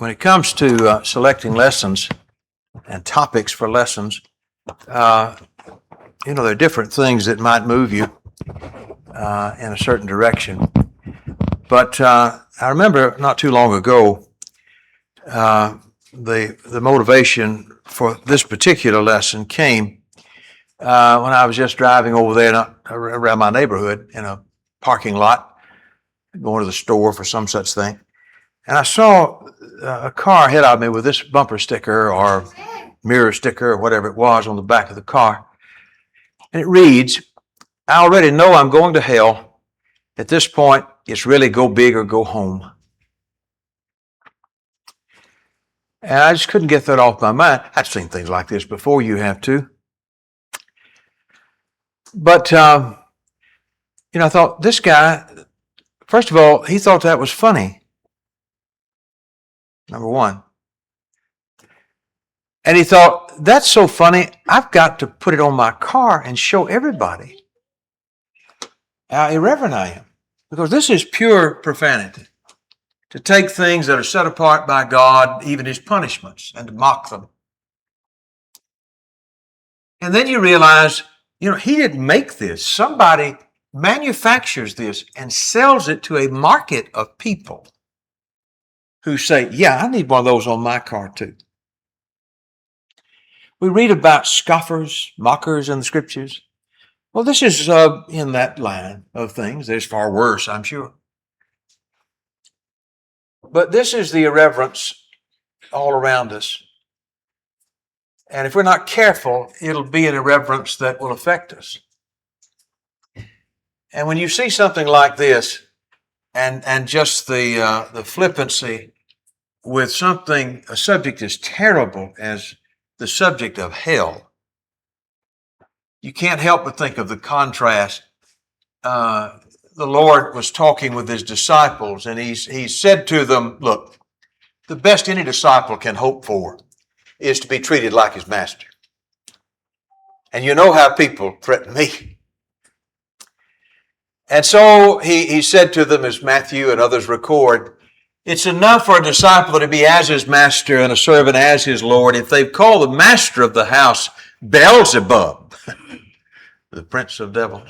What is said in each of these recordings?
when it comes to selecting lessons and topics for lessons, there are different things that might move you in a certain direction. But I remember not too long ago, the motivation for this particular lesson came when I was just driving over there around my neighborhood in a parking lot, going to the store for some such thing. And I saw a car ahead of me with this bumper sticker or mirror sticker or whatever it was on the back of the car. And it reads, "I already know I'm going to hell. At this point, it's really go big or go home." And I just couldn't get that off my mind. I've seen things like this before, you have too. But, I thought this guy, first of all, he thought that was funny. Number one. And he thought, that's so funny, I've got to put it on my car and show everybody how irreverent I am. Because this is pure profanity. To take things that are set apart by God, even His punishments, and to mock them. And then you realize, He didn't make this. Somebody manufactures this and sells it to a market of people who say, yeah, I need one of those on my car too. We read about scoffers, mockers in the Scriptures. Well, this is in that line of things. There's far worse, I'm sure. But this is the irreverence all around us. And if we're not careful, it'll be an irreverence that will affect us. And when you see something like this, and just the flippancy with a subject as terrible as the subject of hell, you can't help but think of the contrast. The Lord was talking with His disciples, and He said to them, look, the best any disciple can hope for is to be treated like his master. And you know how people threaten me. And so he said to them, as Matthew and others record, it's enough for a disciple to be as his master and a servant as his Lord if they've called the master of the house Beelzebub, the prince of devils.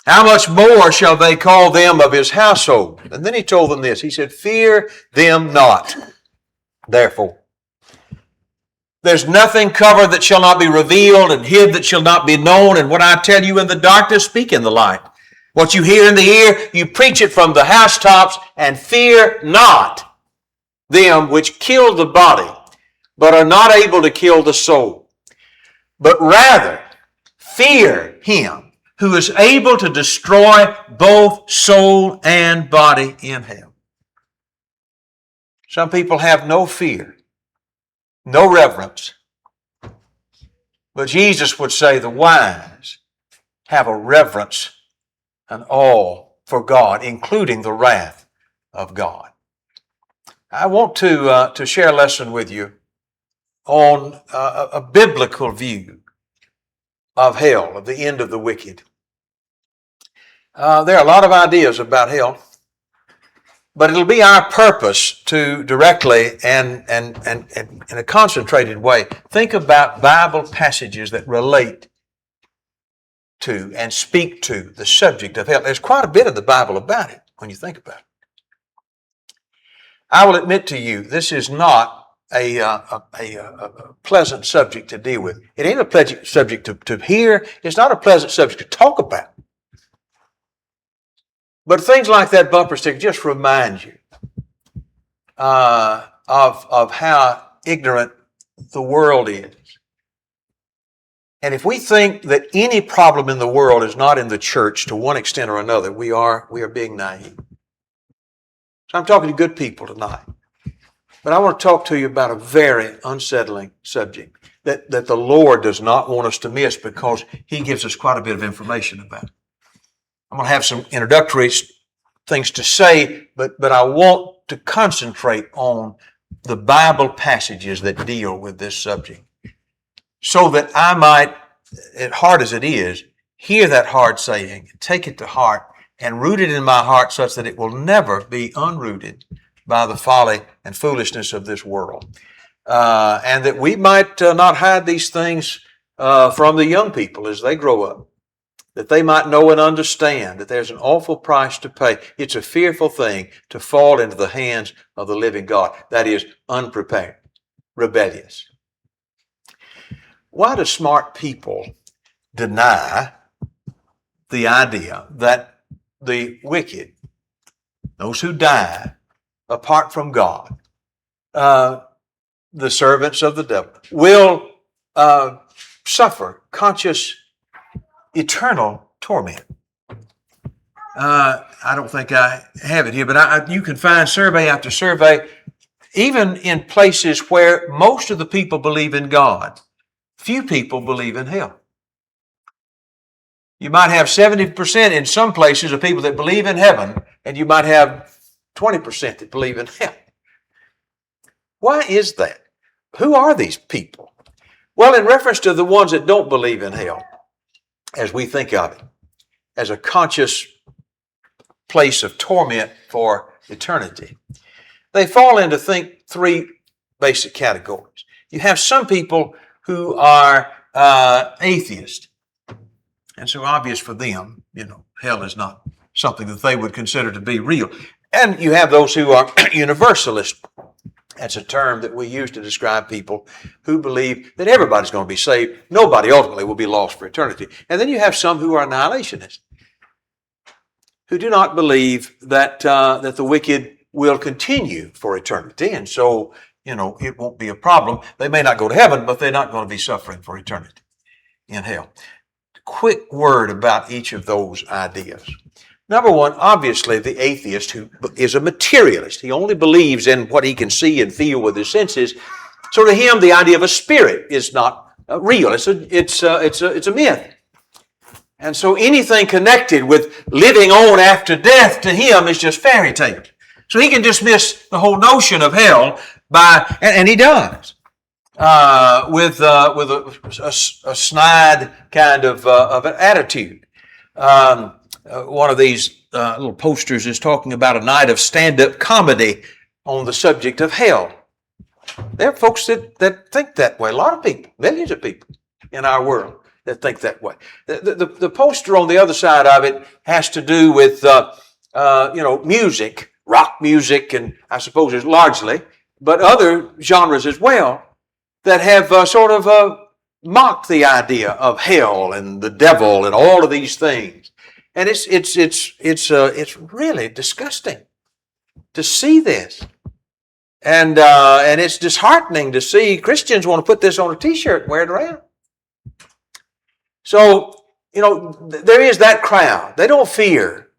How much more shall they call them of his household? And then he told them this. He said, fear them not, therefore. There's nothing covered that shall not be revealed, and hid that shall not be known. And what I tell you in the darkness, speak in the light. What you hear in the ear, you preach it from the housetops, and fear not them which kill the body, but are not able to kill the soul. But rather, fear Him who is able to destroy both soul and body in hell. Some people have no fear, no reverence. But Jesus would say the wise have a reverence and awe for God, including the wrath of God. I want to share a lesson with you on a biblical view of hell, of the end of the wicked. There are a lot of ideas about hell, but it'll be our purpose to directly and in a concentrated way think about Bible passages that relate to and speak to the subject of hell. There's quite a bit in the Bible about it when you think about it. I will admit to you, this is not a pleasant subject to deal with. It ain't a pleasant subject to hear. It's not a pleasant subject to talk about. But things like that bumper sticker just remind you of how ignorant the world is. And if we think that any problem in the world is not in the church to one extent or another, we are being naive. So I'm talking to good people tonight. But I want to talk to you about a very unsettling subject that the Lord does not want us to miss because He gives us quite a bit of information about it. I'm going to have some introductory things to say, but I want to concentrate on the Bible passages that deal with this subject so that I might, as hard as it is, hear that hard saying, take it to heart, and root it in my heart such that it will never be unrooted by the folly and foolishness of this world. And that we might not hide these things from the young people as they grow up, that they might know and understand that there's an awful price to pay. It's a fearful thing to fall into the hands of the living God, that is, unprepared, rebellious. Why do smart people deny the idea that the wicked, those who die apart from God, the servants of the devil, will suffer conscious, eternal torment? I don't think I have it here, but you can find survey after survey, even in places where most of the people believe in God, few people believe in hell. You might have 70% in some places of people that believe in heaven, and you might have 20% that believe in hell. Why is that? Who are these people? Well, in reference to the ones that don't believe in hell, as we think of it, as a conscious place of torment for eternity, they fall into, three basic categories. You have some people who are atheists. And so obvious for them, hell is not something that they would consider to be real. And you have those who are universalists. That's a term that we use to describe people who believe that everybody's going to be saved. Nobody ultimately will be lost for eternity. And then you have some who are annihilationists, who do not believe that the wicked will continue for eternity. And so, it won't be a problem. They may not go to heaven, but they're not going to be suffering for eternity in hell. Quick word about each of those ideas. Number one, obviously the atheist, who is a materialist. He only believes in what he can see and feel with his senses. So to him, the idea of a spirit is not real. It's a myth. And so anything connected with living on after death to him is just fairy tale. So he can dismiss the whole notion of hell and he does. With a snide kind of an attitude. One of these little posters is talking about a night of stand-up comedy on the subject of hell. There are folks that think that way. A lot of people, millions of people in our world that think that way. The poster on the other side of it has to do with music, rock music, and I suppose it's largely, but other genres as well, that have mocked the idea of hell and the devil and all of these things. And it's really disgusting to see this. And it's disheartening to see Christians want to put this on a t-shirt and wear it around. So, there is that crowd. They don't fear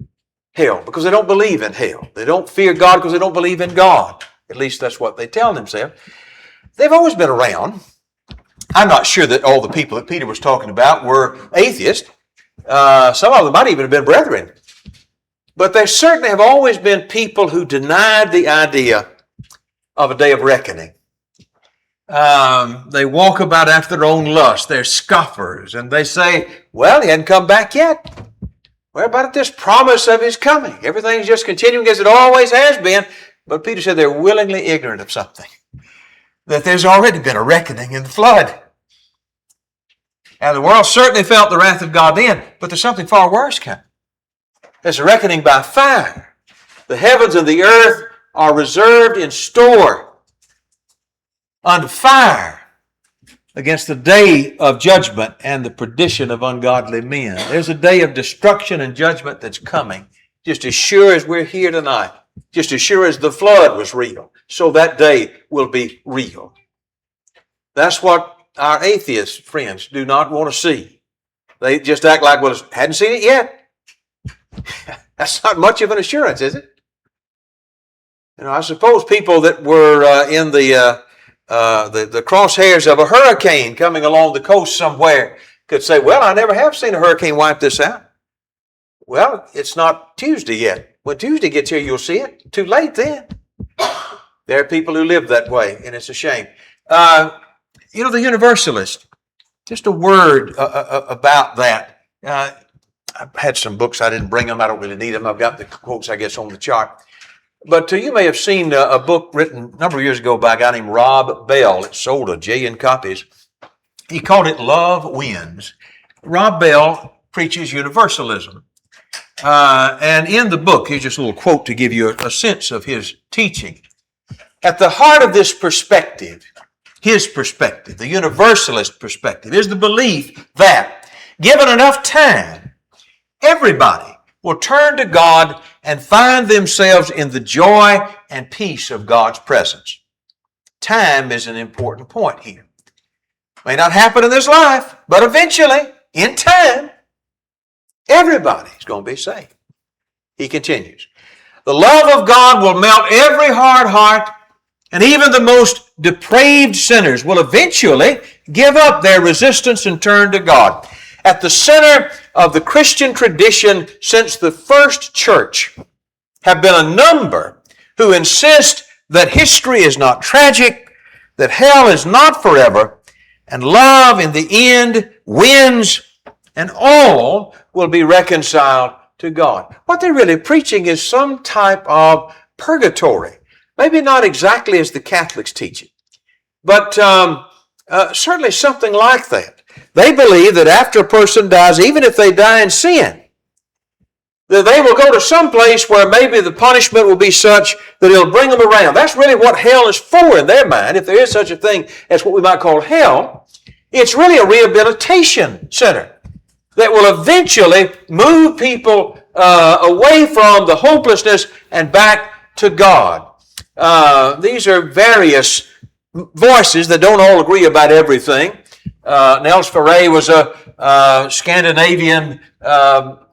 hell because they don't believe in hell. They don't fear God because they don't believe in God. At least that's what they tell themselves. They've always been around. I'm not sure that all the people that Peter was talking about were atheists. Some of them might even have been brethren. But there certainly have always been people who denied the idea of a day of reckoning. They walk about after their own lust. They're scoffers. And they say, well, he hadn't come back yet. Where about this promise of his coming? Everything's just continuing as it always has been. But Peter said they're willingly ignorant of something. That there's already been a reckoning in the flood. And the world certainly felt the wrath of God then, but there's something far worse coming. There's a reckoning by fire. The heavens and the earth are reserved in store unto fire against the day of judgment and the perdition of ungodly men. There's a day of destruction and judgment that's coming, just as sure as we're here tonight. Just as sure as the flood was real, so that day will be real. That's what our atheist friends do not want to see. They just act like, well, hadn't seen it yet. That's not much of an assurance, is it? I suppose people that were in the crosshairs of a hurricane coming along the coast somewhere could say, well, I never have seen a hurricane wipe this out. Well, it's not Tuesday yet. When Tuesday gets here, you'll see it. Too late then. There are people who live that way, and it's a shame. The universalist, just a word about that. I've had some books. I didn't bring them. I don't really need them. I've got the quotes, I guess, on the chart. But you may have seen a book written a number of years ago by a guy named Rob Bell. It sold a jillion copies. He called it Love Wins. Rob Bell preaches universalism. And in the book, here's just a little quote to give you a sense of his teaching. At the heart of this perspective, his perspective, the universalist perspective, is the belief that, given enough time, everybody will turn to God and find themselves in the joy and peace of God's presence. Time is an important point here. May not happen in this life, but eventually, in time, everybody's going to be saved. He continues, the love of God will melt every hard heart, and even the most depraved sinners will eventually give up their resistance and turn to God. At the center of the Christian tradition since the first church have been a number who insist that history is not tragic, that hell is not forever, and love in the end wins, and all will be reconciled to God. What they're really preaching is some type of purgatory. Maybe not exactly as the Catholics teach it, but certainly something like that. They believe that after a person dies, even if they die in sin, that they will go to some place where maybe the punishment will be such that it'll bring them around. That's really what hell is for in their mind. If there is such a thing as what we might call hell, it's really a rehabilitation center that will eventually move people away from the hopelessness and back to God. These are various voices that don't all agree about everything. Nels Ferre was a Scandinavian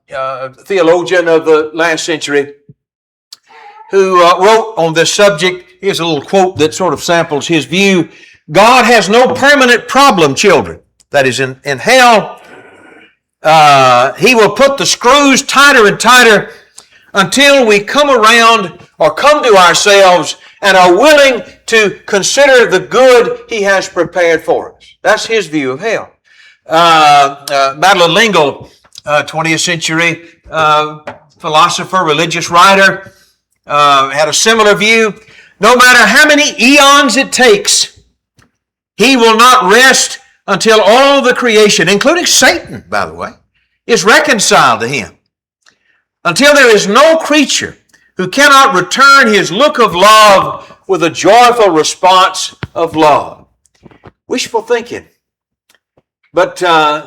theologian of the last century who wrote on this subject. Here's a little quote that sort of samples his view. God has no permanent problem, children. That is, in hell, He will put the screws tighter and tighter until we come around or come to ourselves and are willing to consider the good He has prepared for us. That's his view of hell. Madeline L'Engle, 20th century philosopher, religious writer, had a similar view. No matter how many eons it takes, He will not rest until all the creation, including Satan, by the way, is reconciled to Him. Until there is no creature who cannot return His look of love with a joyful response of love. Wishful thinking. But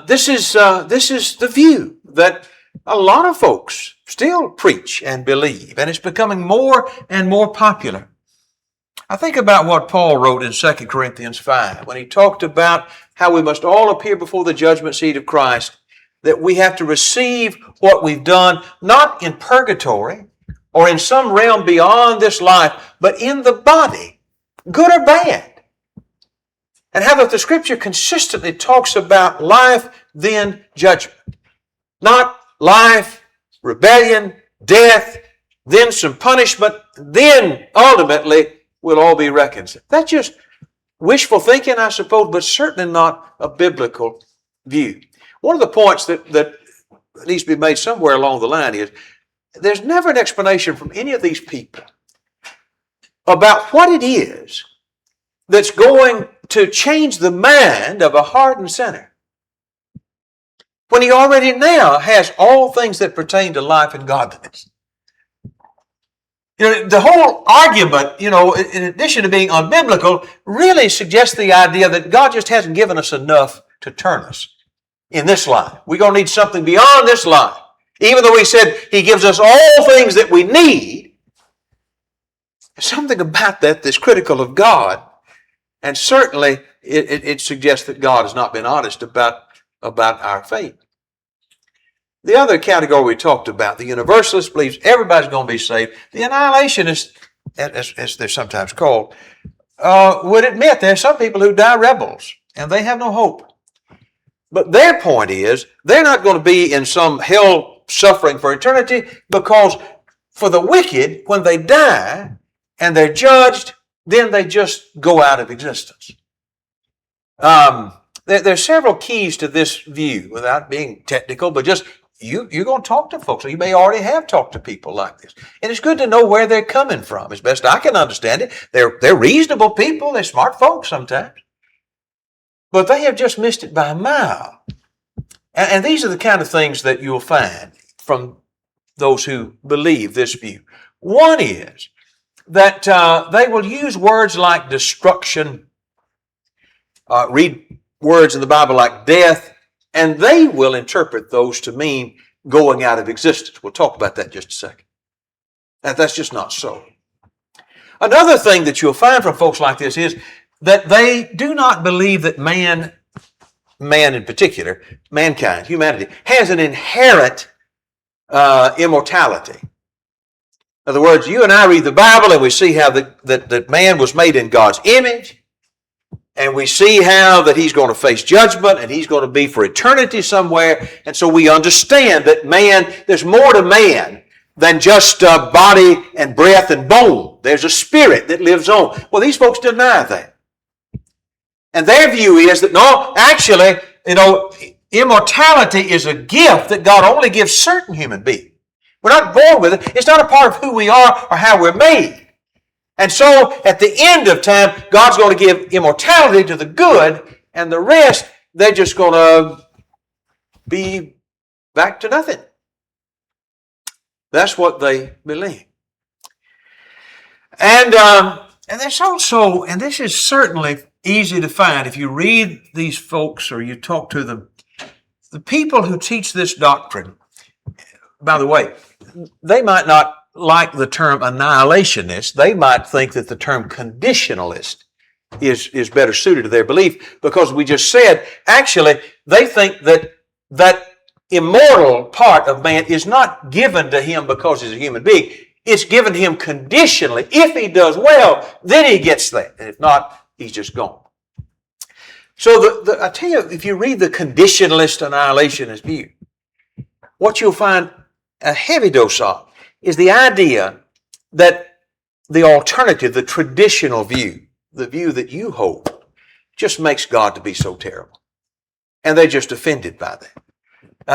this is the view that a lot of folks still preach and believe, and it's becoming more and more popular. I think about what Paul wrote in 2 Corinthians 5 when he talked about how we must all appear before the judgment seat of Christ, that we have to receive what we've done, not in purgatory or in some realm beyond this life, but in the body, good or bad. And how that the Scripture consistently talks about life, then judgment. Not life, rebellion, death, then some punishment, then ultimately we'll all be reconciled. That's just wishful thinking, I suppose, but certainly not a biblical view. One of the points that needs to be made somewhere along the line is there's never an explanation from any of these people about what it is that's going to change the mind of a hardened sinner when he already now has all things that pertain to life and godliness. The whole argument, in addition to being unbiblical, really suggests the idea that God just hasn't given us enough to turn us in this life. We're going to need something beyond this life. Even though He said He gives us all things that we need, there's something about that that's critical of God. And certainly it suggests that God has not been honest about our faith. The other category we talked about, the universalist believes everybody's going to be saved. The annihilationists, as they're sometimes called, would admit there are some people who die rebels and they have no hope. But their point is they're not going to be in some hell suffering for eternity, because for the wicked, when they die and they're judged, then they just go out of existence. There are several keys to this view, without being technical, but just you're going to talk to folks. You may already have talked to people like this. And it's good to know where they're coming from, as best I can understand it. They're reasonable people. They're smart folks sometimes. But they have just missed it by a mile. And these are the kind of things that you'll find from those who believe this view. One is that they will use words like destruction, read words in the Bible like death, and they will interpret those to mean going out of existence. We'll talk about that in just a second. That's just not so. Another thing that you'll find from folks like this is that they do not believe that man in particular, mankind, humanity, has an inherent immortality. In other words, you and I read the Bible and we see how that man was made in God's image. And we see how that he's going to face judgment and he's going to be for eternity somewhere. And so we understand that man, there's more to man than just body and breath and bone. There's a spirit that lives on. Well, these folks deny that. And their view is that, no, actually, immortality is a gift that God only gives certain human beings. We're not born with it. It's not a part of who we are or how we're made. And so, at the end of time, God's going to give immortality to the good, and the rest, they're just going to be back to nothing. That's what they believe. And there's also, and this is certainly easy to find if you read these folks or you talk to them, the people who teach this doctrine, by the way, they might not like the term annihilationist. They might think that the term conditionalist is better suited to their belief, because we just said, actually, they think that that immortal part of man is not given to him because he's a human being. It's given to him conditionally. If he does well, then he gets that. And if not, he's just gone. So I tell you, if you read the conditionalist annihilationist view, what you'll find a heavy dose of is the idea that the alternative, the traditional view, the view that you hold, just makes God to be so terrible. And they're just offended by that.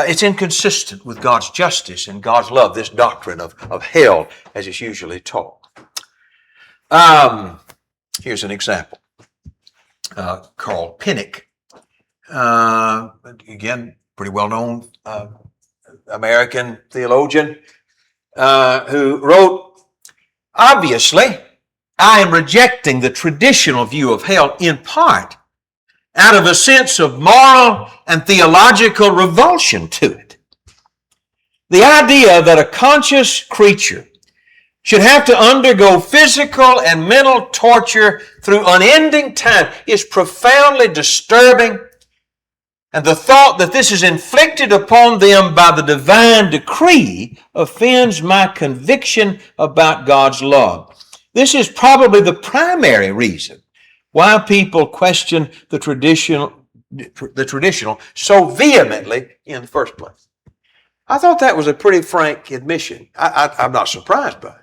It's inconsistent with God's justice and God's love, this doctrine of hell as it's usually taught. Here's an example. Carl Pinnock, again, pretty well-known American theologian, who wrote, obviously, I am rejecting the traditional view of hell in part out of a sense of moral and theological revulsion to it. The idea that a conscious creature should have to undergo physical and mental torture through unending time is profoundly disturbing, and the thought that this is inflicted upon them by the divine decree offends my conviction about God's love. This is probably the primary reason why people question the traditional so vehemently in the first place. I thought that was a pretty frank admission. I'm not surprised by it.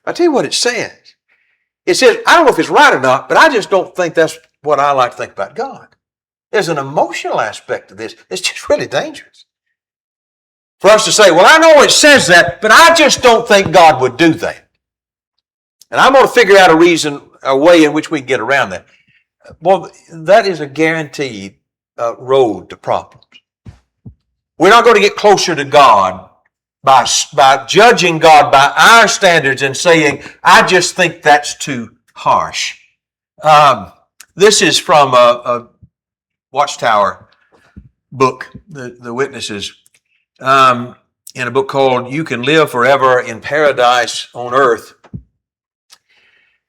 I tell you what it says. It says, I don't know if it's right or not, but I just don't think that's what I like to think about God. There's an emotional aspect to this. It's just really dangerous. For us to say, well, I know it says that, but I just don't think God would do that. And I'm going to figure out a way in which we can get around that. Well, that is a guaranteed road to problems. We're not going to get closer to God by judging God by our standards and saying, I just think that's too harsh. This is from a Watchtower book, The Witnesses, in a book called You Can Live Forever in Paradise on Earth.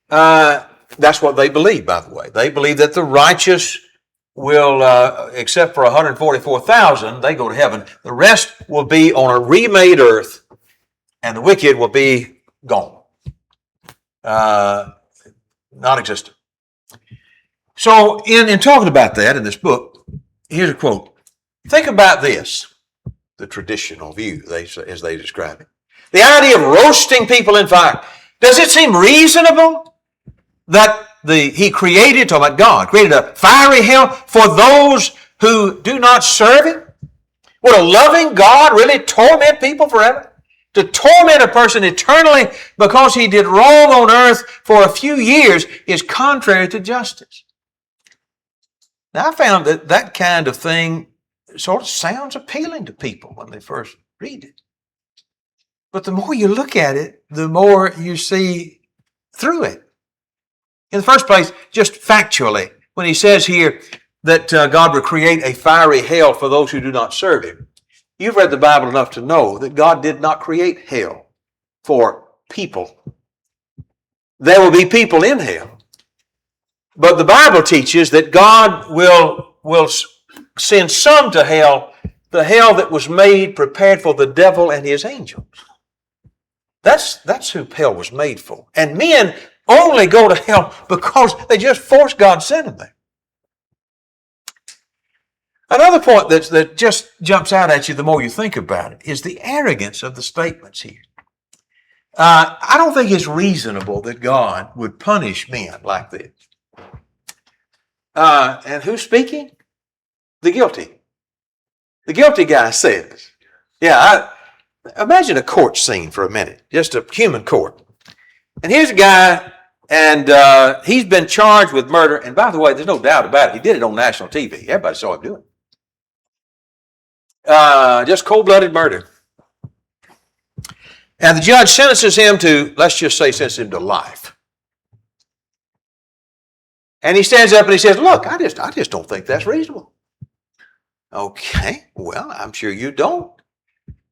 That's what they believe, by the way. They believe that the righteous will, except for 144,000, they go to heaven. The rest will be on a remade earth, and the wicked will be gone. Non-existent. So, in talking about that in this book, here's a quote. Think about this, the traditional view, as they describe it. The idea of roasting people in fire. Does it seem reasonable that He created, talking about God, created a fiery hell for those who do not serve Him? Would a loving God really torment people forever? To torment a person eternally because he did wrong on earth for a few years is contrary to justice. Now, I found that that kind of thing sort of sounds appealing to people when they first read it. But the more you look at it, the more you see through it. In the first place, just factually, when he says here that God would create a fiery hell for those who do not serve him, you've read the Bible enough to know that God did not create hell for people. There will be people in hell. But the Bible teaches that God will send some to hell, the hell that was made, prepared for the devil and his angels. That's who hell was made for. And men only go to hell because they just force God to send them there. Another point that just jumps out at you the more you think about it is the arrogance of the statements here. I don't think it's reasonable that God would punish men like this. And who's speaking? The guilty. The guilty guy says, imagine a court scene for a minute, just a human court. And here's a guy, and he's been charged with murder. And by the way, there's no doubt about it. He did it on national TV. Everybody saw him do it. Just cold-blooded murder. And the judge sentences him to, let's just say, sentences him to life. And he stands up and he says, look, I just don't think that's reasonable. Okay, well, I'm sure you don't.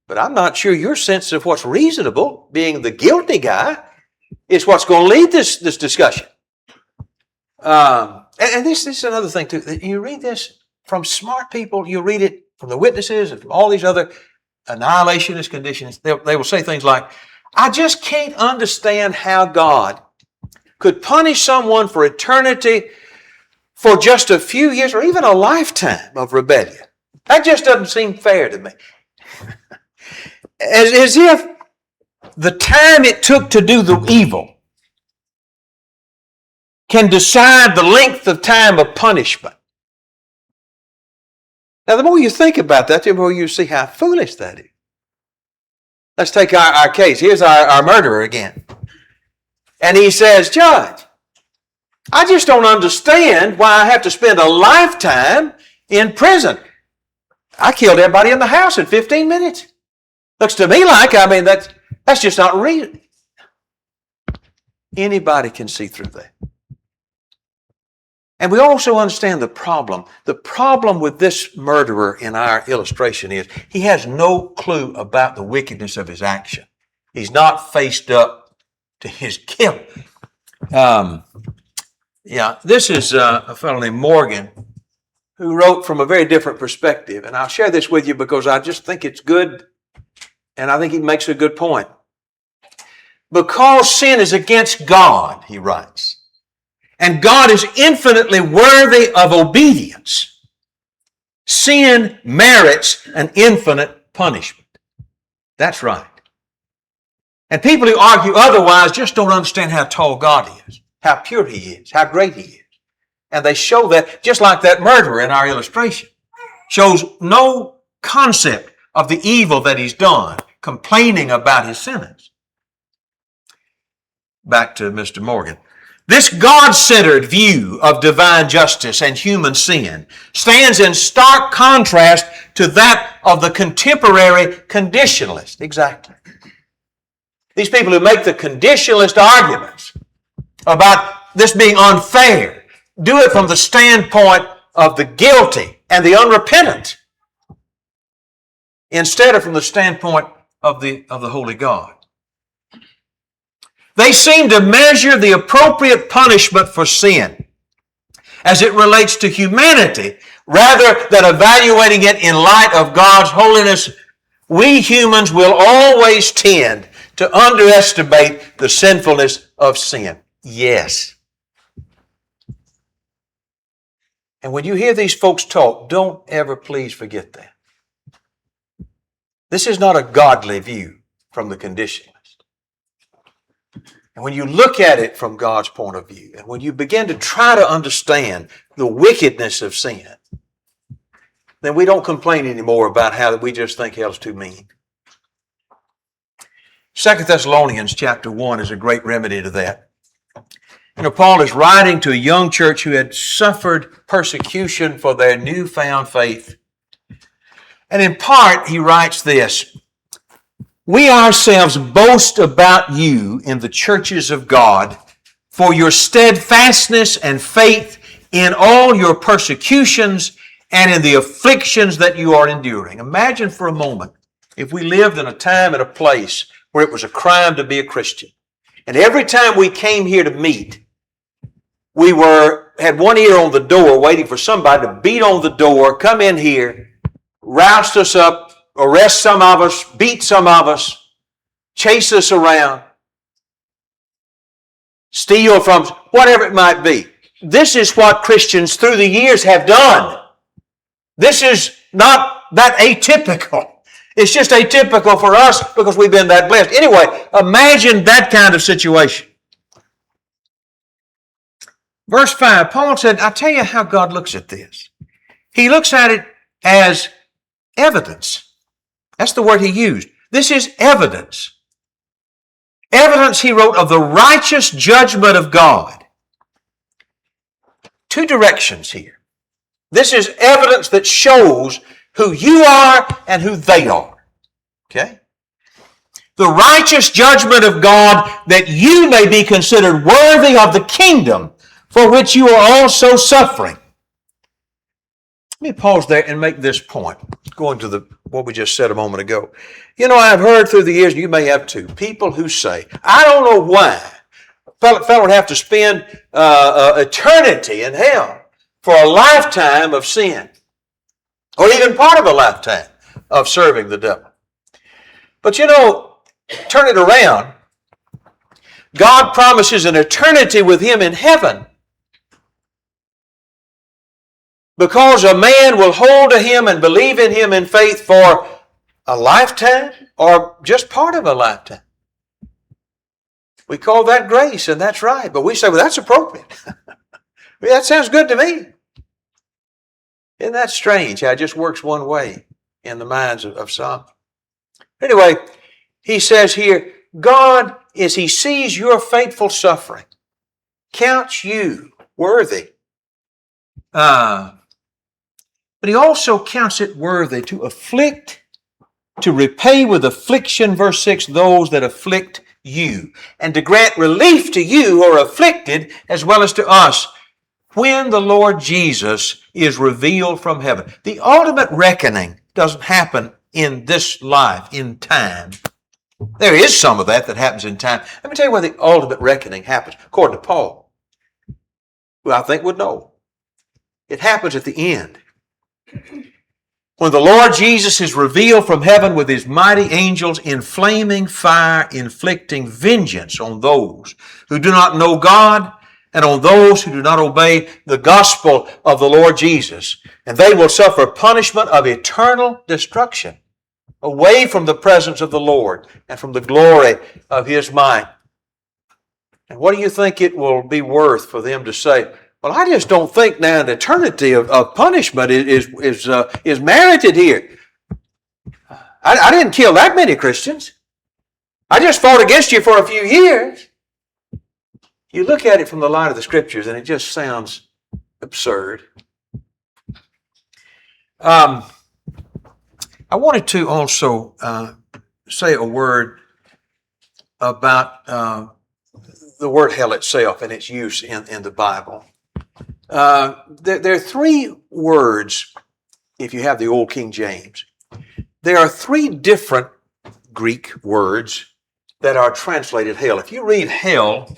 But I'm not sure your sense of what's reasonable, being the guilty guy, is what's going to lead this discussion. And this is another thing, too. You read this from smart people. You read it from the witnesses and from all these other annihilationist conditions. They will say things like, I just can't understand how God could punish someone for eternity for just a few years or even a lifetime of rebellion. That just doesn't seem fair to me. As if the time it took to do the evil can decide the length of time of punishment. Now, the more you think about that, the more you see how foolish that is. Let's take our case. Here's our murderer again. And he says, Judge, I just don't understand why I have to spend a lifetime in prison. I killed everybody in the house in 15 minutes. Looks to me like, that's just not real. Anybody can see through that. And we also understand the problem. The problem with this murderer in our illustration is he has no clue about the wickedness of his action. He's not faced up to his guilt. This is a fellow named Morgan who wrote from a very different perspective. And I'll share this with you because I just think it's good, and I think he makes a good point. Because sin is against God, he writes, and God is infinitely worthy of obedience, sin merits an infinite punishment. That's right. And people who argue otherwise just don't understand how tall God is, how pure he is, how great he is. And they show that, just like that murderer in our illustration, shows no concept of the evil that he's done, complaining about his sentence. Back to Mr. Morgan. This God-centered view of divine justice and human sin stands in stark contrast to that of the contemporary conditionalist. Exactly. These people who make the conditionalist arguments about this being unfair do it from the standpoint of the guilty and the unrepentant instead of from the standpoint of the holy God. They seem to measure the appropriate punishment for sin as it relates to humanity rather than evaluating it in light of God's holiness. We humans will always tend to underestimate the sinfulness of sin. Yes. And when you hear these folks talk, don't ever please forget that. This is not a godly view from the conditionalist. And when you look at it from God's point of view, and when you begin to try to understand the wickedness of sin, then we don't complain anymore about how we just think hell's too mean. 2 Thessalonians chapter 1 is a great remedy to that. Paul is writing to a young church who had suffered persecution for their newfound faith. And in part, he writes this: "We ourselves boast about you in the churches of God for your steadfastness and faith in all your persecutions and in the afflictions that you are enduring." Imagine for a moment if we lived in a time and a place where it was a crime to be a Christian. And every time we came here to meet, we had one ear on the door waiting for somebody to beat on the door, come in here, roust us up, arrest some of us, beat some of us, chase us around, steal from us, whatever it might be. This is what Christians through the years have done. This is not that atypical. It's just atypical for us because we've been that blessed. Anyway, imagine that kind of situation. Verse 5, Paul said, "I'll tell you how God looks at this. He looks at it as evidence." That's the word he used. This is evidence. Evidence, he wrote, of the righteous judgment of God. Two directions here. This is evidence that shows who you are and who they are. Okay? The righteous judgment of God that you may be considered worthy of the kingdom for which you are also suffering. Let me pause there and make this point, going to what we just said a moment ago. I've heard through the years, and you may have too, people who say, "I don't know why a fellow would have to spend eternity in hell for a lifetime of sin, or even part of a lifetime of serving the devil." But turn it around. God promises an eternity with Him in heaven, because a man will hold to Him and believe in Him in faith for a lifetime or just part of a lifetime. We call that grace, and that's right. But we say, well, that's appropriate. That sounds good to me. Isn't that strange how it just works one way in the minds of some? Anyway, he says here, God, as He sees your faithful suffering, counts you worthy. But He also counts it worthy to afflict, to repay with affliction, verse 6, those that afflict you, and to grant relief to you who are afflicted as well as to us when the Lord Jesus is revealed from heaven. The ultimate reckoning doesn't happen in this life, in time. There is some of that happens in time. Let me tell you where the ultimate reckoning happens, according to Paul, who I think would know. It happens at the end. When the Lord Jesus is revealed from heaven with His mighty angels in flaming fire, inflicting vengeance on those who do not know God and on those who do not obey the gospel of the Lord Jesus. And they will suffer punishment of eternal destruction, away from the presence of the Lord and from the glory of His might. And what do you think it will be worth for them to say, well, I just don't think now an eternity of punishment is merited here. I didn't kill that many Christians. I just fought against you for a few years. You look at it from the light of the Scriptures and it just sounds absurd. I wanted to also say a word about the word hell itself and its use in the Bible. There are three words, if you have the Old King James. There are three different Greek words that are translated hell. If you read hell,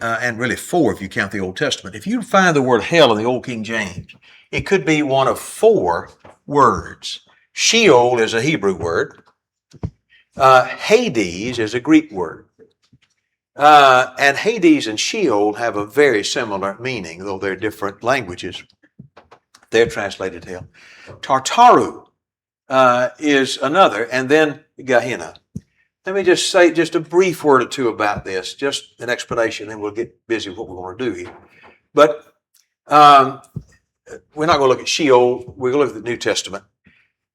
and really four if you count the Old Testament, if you find the word hell in the Old King James, it could be one of four words. Sheol is a Hebrew word. Hades is a Greek word. And Hades and Sheol have a very similar meaning, though they're different languages. They're translated hell. Tartaru is another, and then Gehenna. Let me just say just a brief word or two about this, just an explanation, and we'll get busy with what we want to do here. But we're not going to look at Sheol, we're going to look at the New Testament.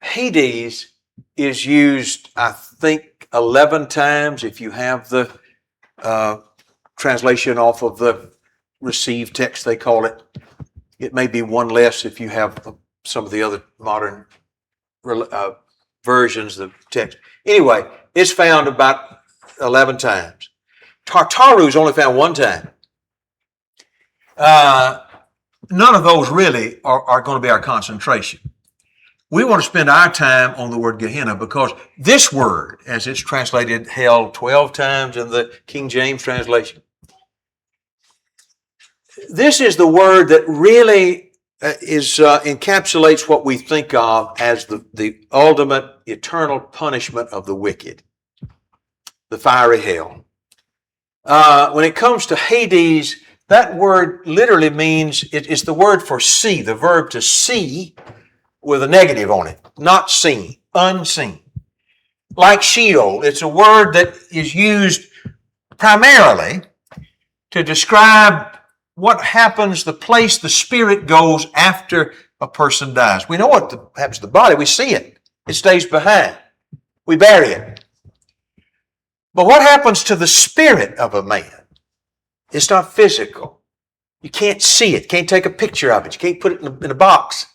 Hades is used, I think, 11 times if you have the translation off of the received text, they call it. It may be one less if you have some of the other modern versions of the text. Anyway, it's found about 11 times. Tartaru is only found one time. None of those really are going to be our concentration. We want to spend our time on the word Gehenna because this word, as it's translated hell 12 times in the King James translation, this is the word that really encapsulates what we think of as the ultimate eternal punishment of the wicked, the fiery hell. When it comes to Hades, that word literally means, it's the word for see, the verb to see with a negative on it, not seen, unseen. Like Sheol, it's a word that is used primarily to describe what happens, the place the spirit goes after a person dies. We know what happens to the body. We see it. It stays behind. We bury it. But what happens to the spirit of a man? It's not physical. You can't see it. Can't take a picture of it. You can't put it in a box.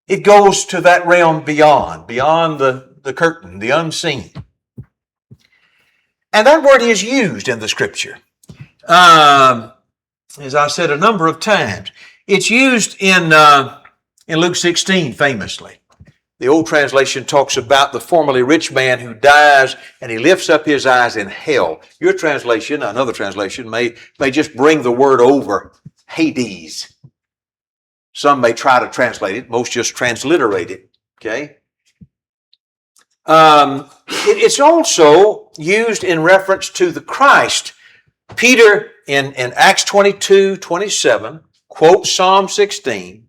It goes to that realm beyond the curtain, the unseen. And that word is used in the Scripture. As I said a number of times, it's used in Luke 16 famously. The old translation talks about the formerly rich man who dies and he lifts up his eyes in hell. Your translation, another translation, may just bring the word over, Hades. Some may try to translate it. Most just transliterate it. Okay? It's also used in reference to the Christ. Peter in Acts 22:27 quotes Psalm 16,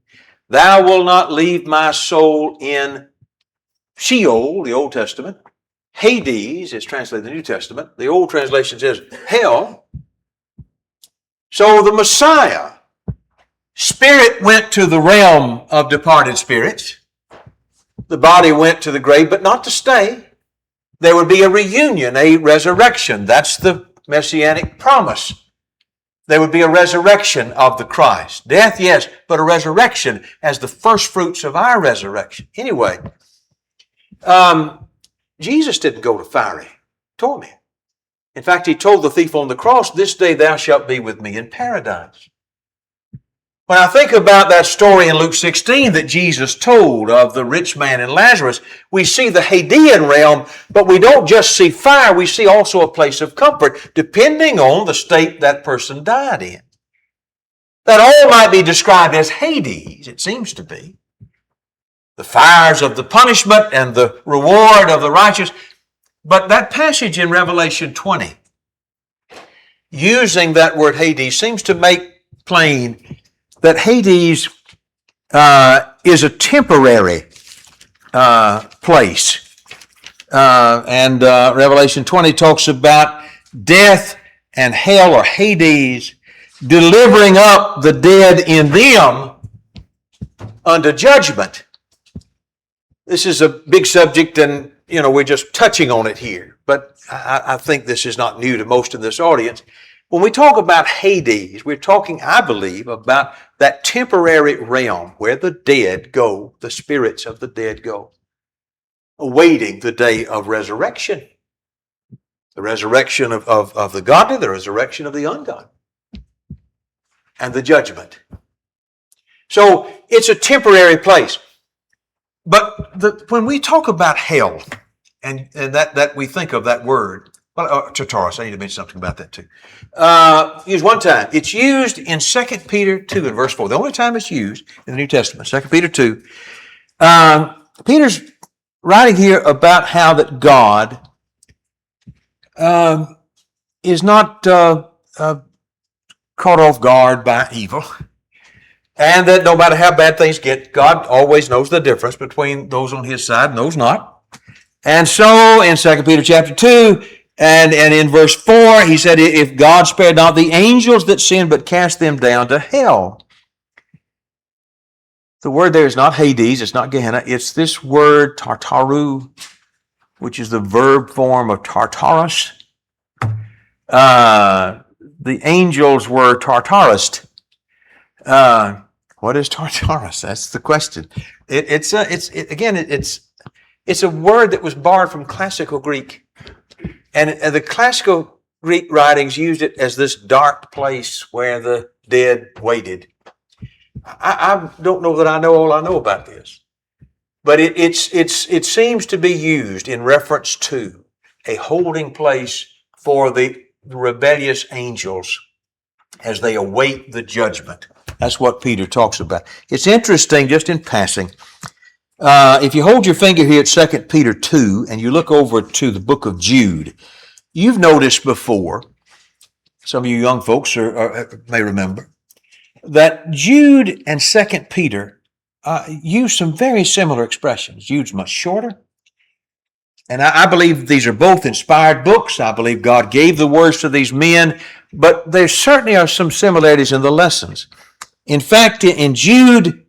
"Thou wilt not leave my soul in Sheol," the Old Testament. Hades is translated in the New Testament. The old translation says hell. So the Messiah, spirit went to the realm of departed spirits. The body went to the grave, but not to stay. There would be a reunion, a resurrection. That's the Messianic promise. There would be a resurrection of the Christ. Death, yes, but a resurrection as the first fruits of our resurrection. Anyway, Jesus didn't go to fiery torment. In fact, he told the thief on the cross, "This day thou shalt be with me in paradise." When I think about that story in Luke 16 that Jesus told of the rich man and Lazarus, we see the Hadean realm, but we don't just see fire, we see also a place of comfort, depending on the state that person died in. That all might be described as Hades, it seems to be. The fires of the punishment and the reward of the righteous. But that passage in Revelation 20, using that word Hades, seems to make plain that Hades is a temporary place. And Revelation 20 talks about death and hell or Hades delivering up the dead in them unto judgment. This is a big subject and, we're just touching on it here. But I think this is not new to most in this audience. When we talk about Hades, we're talking, I believe, about that temporary realm where the dead go, the spirits of the dead go, awaiting the day of resurrection. The resurrection of the godly, the resurrection of the ungodly, and the judgment. So it's a temporary place. But when we talk about hell, and that we think of that word, Tartarus, I need to mention something about that too. Used one time. It's used in 2 Peter 2 and verse 4. The only time it's used in the New Testament, 2 Peter 2. Peter's writing here about how that God is not caught off guard by evil. And that no matter how bad things get, God always knows the difference between those on his side and those not. And so in 2 Peter chapter 2, and in verse 4, he said, "If God spared not the angels that sinned, but cast them down to hell." The word there is not Hades, it's not Gehenna, it's this word Tartaru, which is the verb form of Tartarus. The angels were Tartarist. What is Tartarus? That's the question. It's a word that was borrowed from classical Greek. And the classical Greek writings used it as this dark place where the dead waited. I don't know that I know all I know about this, but it seems to be used in reference to a holding place for the rebellious angels as they await the judgment. That's what Peter talks about. It's interesting, just in passing, if you hold your finger here at 2 Peter 2 and you look over to the book of Jude, you've noticed before, some of you young folks may remember, that Jude and 2 Peter use some very similar expressions. Jude's much shorter. And I believe these are both inspired books. I believe God gave the words to these men, but there certainly are some similarities in the lessons. In fact, in Jude,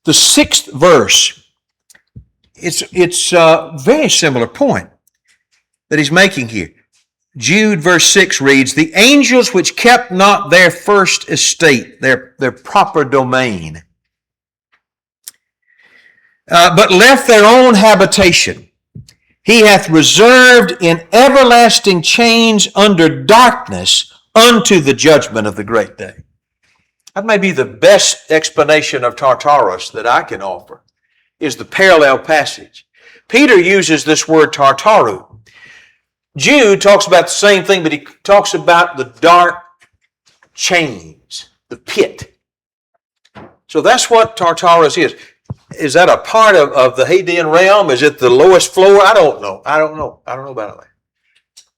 the 6th verse, it's a very similar point that he's making here. Jude verse 6 reads, "The angels which kept not their first estate," their proper domain, "but left their own habitation, he hath reserved in everlasting chains under darkness unto the judgment of the great day." That may be the best explanation of Tartarus that I can offer, is the parallel passage. Peter uses this word Tartaru. Jude talks about the same thing, but he talks about the dark chains, the pit. So that's what Tartarus is. Is that a part of the Hadean realm? Is it the lowest floor? I don't know. I don't know about that.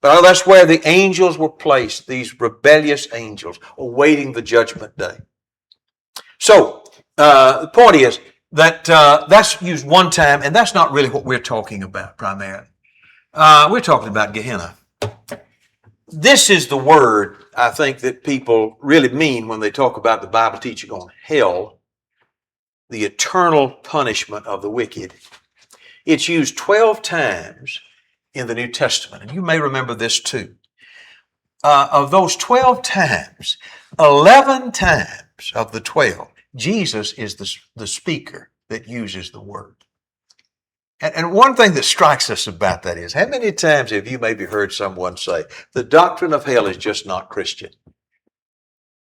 But that's where the angels were placed, these rebellious angels, awaiting the judgment day. So, the point is that that's used one time, and that's not really what we're talking about primarily. We're talking about Gehenna. This is the word, I think, that people really mean when they talk about the Bible teaching on hell, the eternal punishment of the wicked. It's used 12 times in the New Testament, and you may remember this too. Of those 12 times, 11 times of the 12, Jesus is the speaker that uses the word. And one thing that strikes us about that is, how many times have you maybe heard someone say, the doctrine of hell is just not Christian?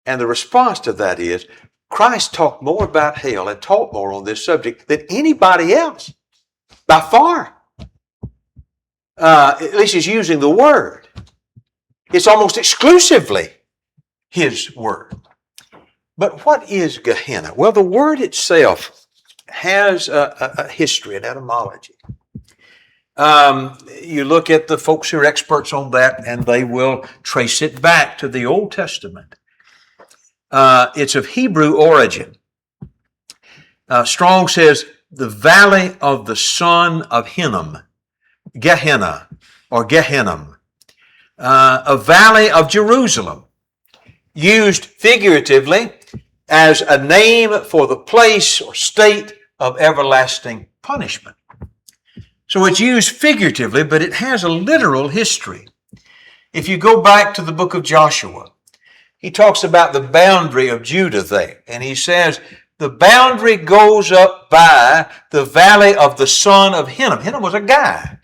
And the response to that is, Christ talked more about hell and taught more on this subject than anybody else, by far. At least he's using the word. It's almost exclusively his word. But what is Gehenna? Well, the word itself has a history, an etymology. You look at the folks who are experts on that, and they will trace it back to the Old Testament. It's of Hebrew origin. Strong says, the valley of the son of Hinnom, Gehenna, or Gehenna, a valley of Jerusalem, used figuratively as a name for the place or state of everlasting punishment. So it's used figuratively, but it has a literal history. If you go back to the book of Joshua, he talks about the boundary of Judah there, and he says, the boundary goes up by the valley of the son of Hinnom. Hinnom was a guy.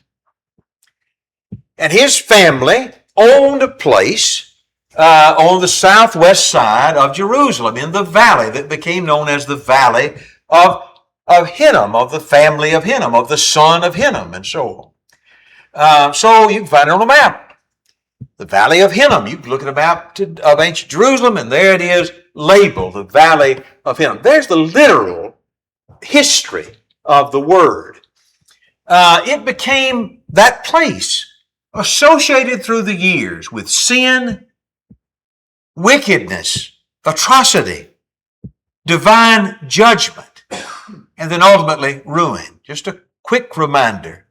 And his family owned a place on the southwest side of Jerusalem, in the valley that became known as the Valley of Hinnom, of the family of Hinnom, of the son of Hinnom, and so on. So you can find it on a map. The Valley of Hinnom. You can look at a map of ancient Jerusalem, and there it is labeled, the Valley of Hinnom. There's the literal history of the word. It became that place associated through the years with sin, wickedness, atrocity, divine judgment, and then ultimately ruin. Just a quick reminder.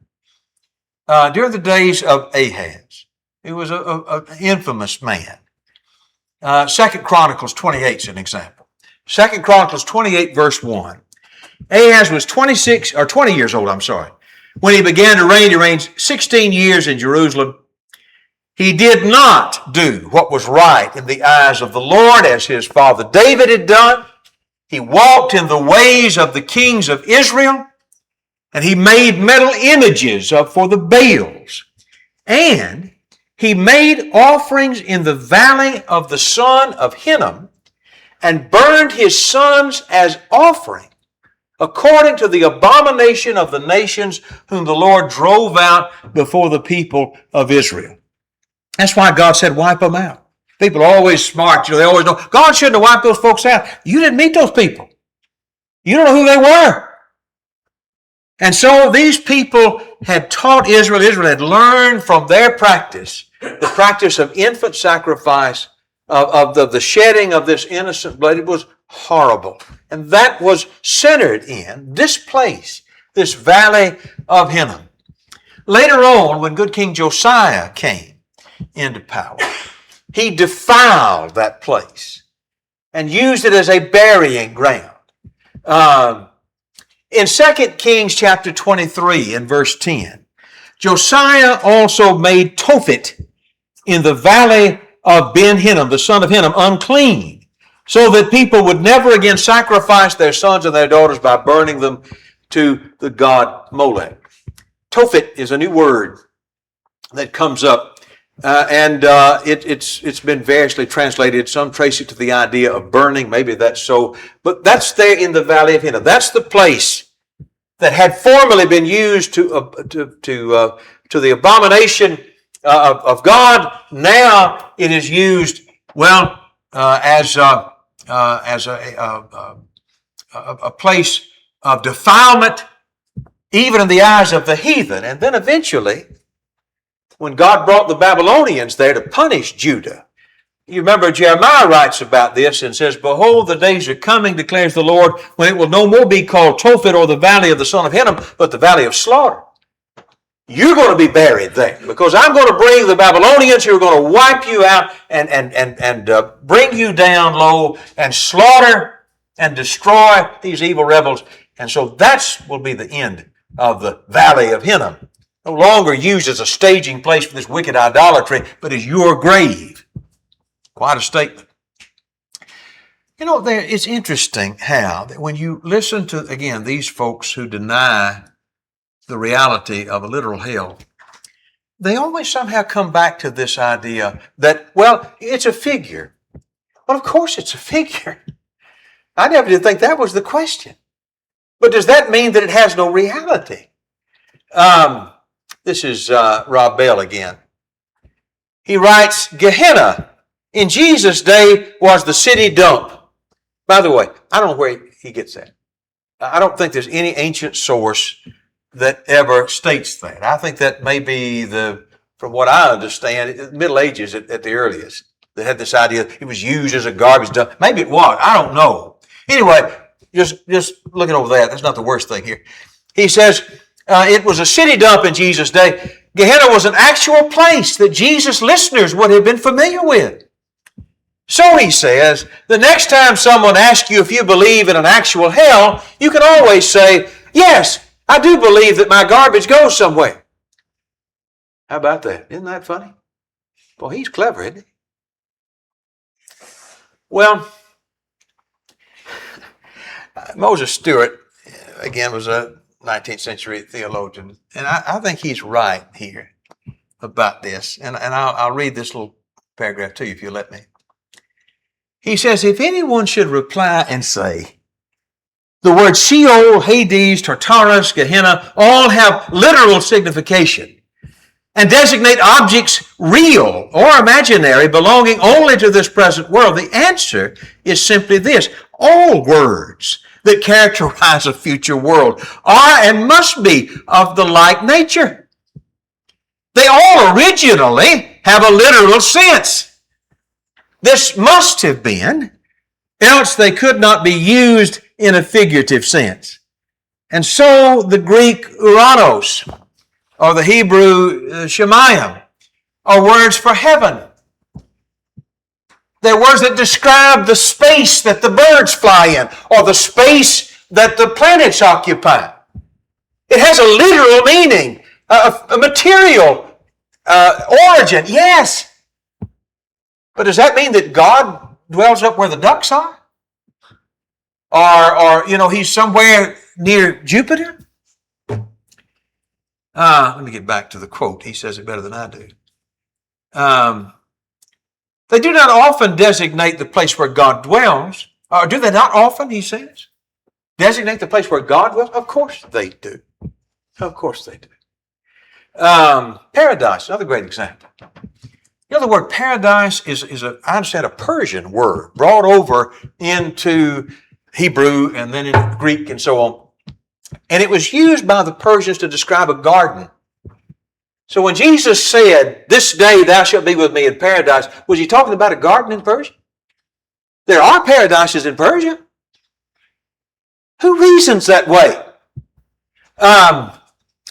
During the days of Ahaz, he was an infamous man. 2 Chronicles 28 is an example. 2 Chronicles 28 verse 1. Ahaz was 20 years old, when he began to reign. He reigned 16 years in Jerusalem. He did not do what was right in the eyes of the Lord as his father David had done. He walked in the ways of the kings of Israel, and he made metal images for the Baals. And he made offerings in the valley of the son of Hinnom, and burned his sons as offering, according to the abomination of the nations whom the Lord drove out before the people of Israel. That's why God said, wipe them out. People are always smart. They always know. God shouldn't have wiped those folks out. You didn't meet those people. You don't know who they were. And so these people had taught Israel. Israel had learned from their practice, the practice of infant sacrifice, of the shedding of this innocent blood. It was horrible. And that was centered in this place, this valley of Hinnom. Later on, when good King Josiah came into power, he defiled that place and used it as a burying ground. In 2 Kings chapter 23 and verse 10, Josiah also made Tophet in the valley of Ben-Hinnom, the son of Hinnom, unclean, so that people would never again sacrifice their sons and their daughters by burning them to the god Molech. Tophet is a new word that comes up, and it's been variously translated. Some trace it to the idea of burning. Maybe that's so, but that's there in the valley of Hinnom. That's the place that had formerly been used to the abomination of God. Now it is used, as a place of defilement, even in the eyes of the heathen. And then eventually, when God brought the Babylonians there to punish Judah, you remember Jeremiah writes about this and says, behold, the days are coming, declares the Lord, when it will no more be called Tophet or the valley of the son of Hinnom, but the valley of slaughter. You're going to be buried there, because I'm going to bring the Babylonians who are going to wipe you out and bring you down low and slaughter and destroy these evil rebels. And so that will be the end of the valley of Hinnom. No longer used as a staging place for this wicked idolatry, but as your grave. Quite a statement. You know, it's interesting how that when you listen to, again, these folks who deny the reality of a literal hell, they always somehow come back to this idea that, well, it's a figure. Well, of course it's a figure. I never did think that was the question. But does that mean that it has no reality? This is Rob Bell again. He writes, Gehenna in Jesus' day was the city dump. By the way, I don't know where he gets that. I don't think there's any ancient source that ever states that. I think that may be from what I understand, Middle Ages at the earliest. They had this idea it was used as a garbage dump. Maybe it was. I don't know. Anyway, just looking over that, that's not the worst thing here. He says, it was a city dump in Jesus' day. Gehenna was an actual place that Jesus' listeners would have been familiar with. So he says, the next time someone asks you if you believe in an actual hell, you can always say, yes, I do believe that my garbage goes somewhere. How about that? Isn't that funny? Well, he's clever, isn't he? Well, Moses Stewart, again, was a 19th century theologian, and I think he's right here about this. And I'll read this little paragraph to you if you'll let me. He says, if anyone should reply and say, the words Sheol, Hades, Tartarus, Gehenna all have literal signification and designate objects real or imaginary belonging only to this present world, the answer is simply this. All words that characterize a future world are and must be of the like nature. They all originally have a literal sense. This must have been, else they could not be used in a figurative sense. And so the Greek uranos, or the Hebrew shemayim, are words for heaven. They're words that describe the space that the birds fly in, or the space that the planets occupy. It has a literal meaning, a material origin, yes. But does that mean that God dwells up where the ducks are? Or He's somewhere near Jupiter? Let me get back to the quote. He says it better than I do. They do not often designate the place where God dwells. Or do they not often, he says? Designate the place where God dwells? Of course they do. Of course they do. Paradise, another great example. The word paradise is I understand, a Persian word brought over into Hebrew and then in Greek and so on. And it was used by the Persians to describe a garden. So when Jesus said, "This day thou shalt be with me in paradise," was he talking about a garden in Persia? There are paradises in Persia. Who reasons that way?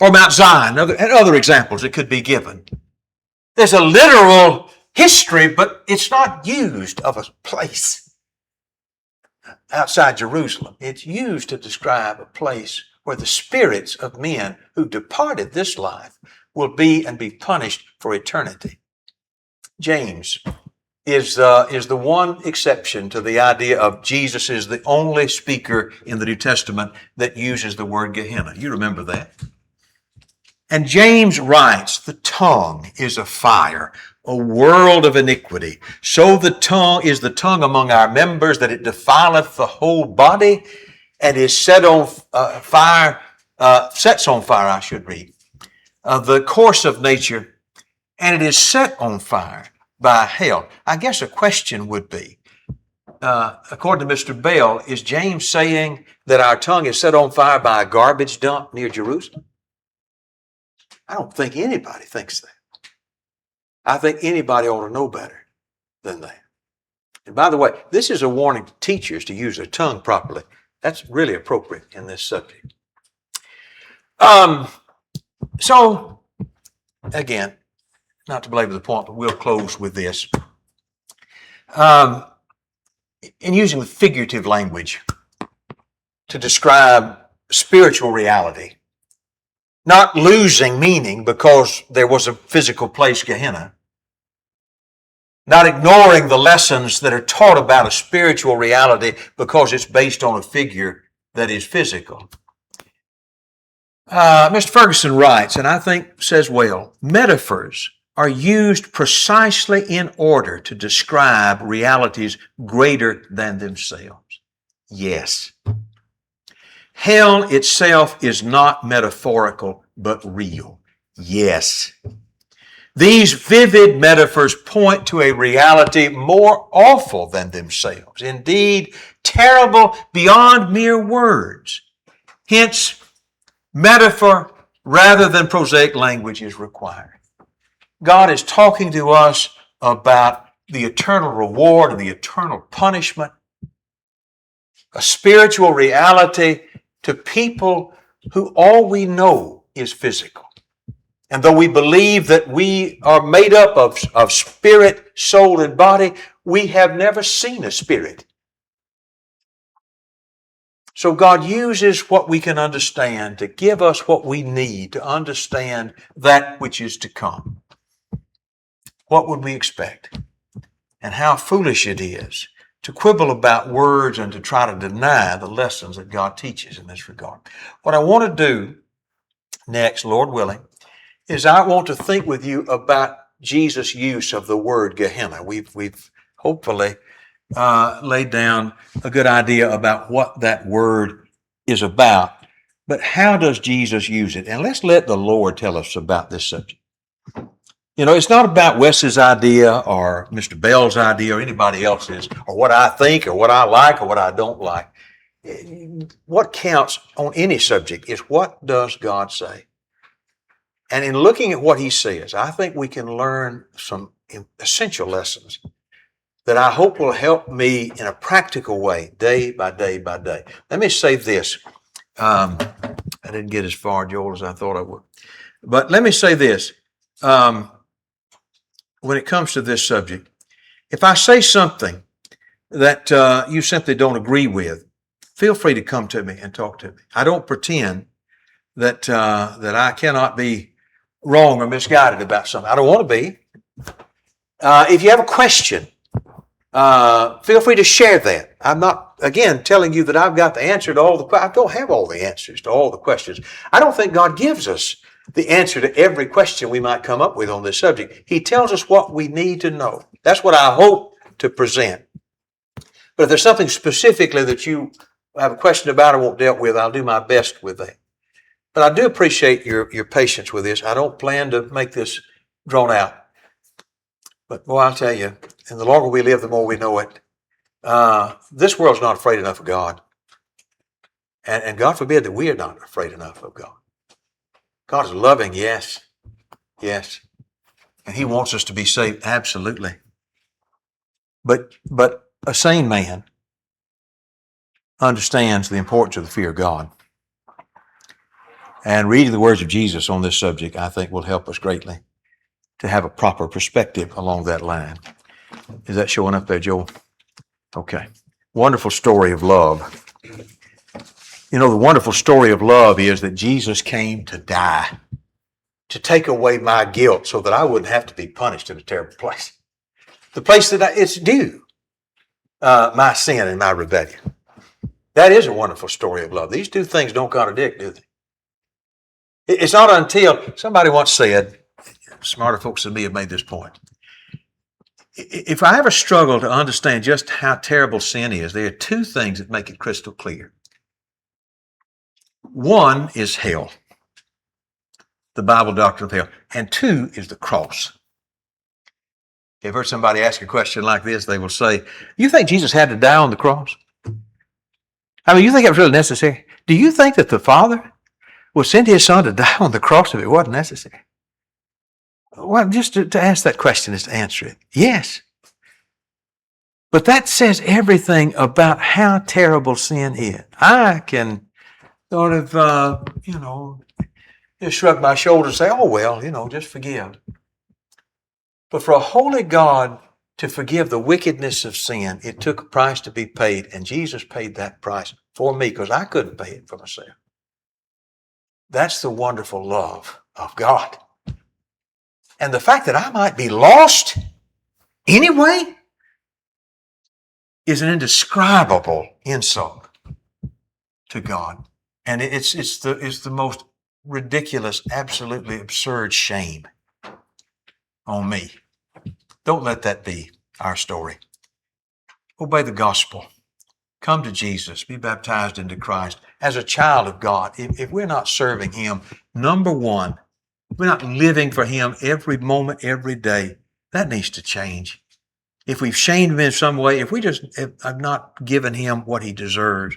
Or Mount Zion, and other examples that could be given. There's a literal history, but it's not used of a place outside Jerusalem. It's used to describe a place where the spirits of men who departed this life will be and be punished for eternity. James is the one exception to the idea of Jesus is the only speaker in the New Testament that uses the word Gehenna. You remember that. And James writes, "The tongue is a fire, a world of iniquity. So the tongue is the tongue among our members, that it defileth the whole body, and is set on fire, sets on fire, I should read, the course of nature, and it is set on fire by hell." I guess a question would be, according to Mr. Bell, is James saying that our tongue is set on fire by a garbage dump near Jerusalem? I don't think anybody thinks that. I think anybody ought to know better than that. And by the way, this is a warning to teachers to use their tongue properly. That's really appropriate in this subject. So, again, not to belabor the point, but we'll close with this. In using the figurative language to describe spiritual reality, not losing meaning because there was a physical place, Gehenna, not ignoring the lessons that are taught about a spiritual reality because it's based on a figure that is physical. Mr. Ferguson writes, and I think says well, metaphors are used precisely in order to describe realities greater than themselves. Yes. Hell itself is not metaphorical, but real. Yes. These vivid metaphors point to a reality more awful than themselves. Indeed, terrible beyond mere words. Hence, metaphor rather than prosaic language is required. God is talking to us about the eternal reward and the eternal punishment, a spiritual reality to people who all we know is physical. And though we believe that we are made up of spirit, soul, and body, we have never seen a spirit. So God uses what we can understand to give us what we need to understand that which is to come. What would we expect? And how foolish it is to quibble about words and to try to deny the lessons that God teaches in this regard. What I want to do next, Lord willing, is I want to think with you about Jesus' use of the word Gehenna. We've hopefully laid down a good idea about what that word is about. But how does Jesus use it? And let's let the Lord tell us about this subject. You know, it's not about Wes's idea or Mr. Bell's idea or anybody else's, or what I think or what I like or what I don't like. What counts on any subject is what does God say? And in looking at what he says, I think we can learn some essential lessons that I hope will help me in a practical way, day by day by day. Let me say this. I didn't get as far, Joel, as I thought I would. But let me say this. When it comes to this subject, if I say something that you simply don't agree with, feel free to come to me and talk to me. I don't pretend that I cannot be wrong or misguided about something. I don't want to be. If you have a question, feel free to share that. I'm not, again, telling you that I've got the answer to all the questions. I don't have all the answers to all the questions. I don't think God gives us the answer to every question we might come up with on this subject. He tells us what we need to know. That's what I hope to present. But if there's something specifically that you have a question about or want dealt with, I'll do my best with that. But I do appreciate your patience with this. I don't plan to make this drawn out. But boy, I'll tell you, and the longer we live, the more we know it. This world's not afraid enough of God. And God forbid that we are not afraid enough of God. God is loving, yes. Yes. And He wants us to be saved, absolutely. But a sane man understands the importance of the fear of God. And reading the words of Jesus on this subject, I think, will help us greatly to have a proper perspective along that line. Is that showing up there, Joel? Okay. Wonderful story of love. You know, the wonderful story of love is that Jesus came to die, to take away my guilt so that I wouldn't have to be punished in a terrible place. The place that it's due, my sin and my rebellion. That is a wonderful story of love. These two things don't contradict, do they? It's not until, somebody once said, smarter folks than me have made this point. If I ever struggle to understand just how terrible sin is, there are two things that make it crystal clear. One is hell, the Bible doctrine of hell, and two is the cross. If you've heard somebody ask a question like this, they will say, you think Jesus had to die on the cross? I mean, you think it was really necessary? Do you think that the Father would send His Son to die on the cross if it wasn't necessary? Well, just to ask that question is to answer it. Yes. But that says everything about how terrible sin is. I can sort of, just shrug my shoulders and say, oh, well, just forgive. But for a holy God to forgive the wickedness of sin, it took a price to be paid, and Jesus paid that price for me because I couldn't pay it for myself. That's the wonderful love of God. And the fact that I might be lost anyway is an indescribable insult to God. And it's the most ridiculous, absolutely absurd shame on me. Don't let that be our story. Obey the gospel. Come to Jesus. Be baptized into Christ. As a child of God, if we're not serving Him, number one, we're not living for Him every moment, every day, that needs to change. If we've shamed Him in some way, if we just have not given Him what He deserves,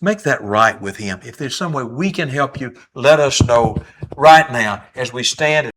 make that right with Him. If there's some way we can help you, let us know right now as we stand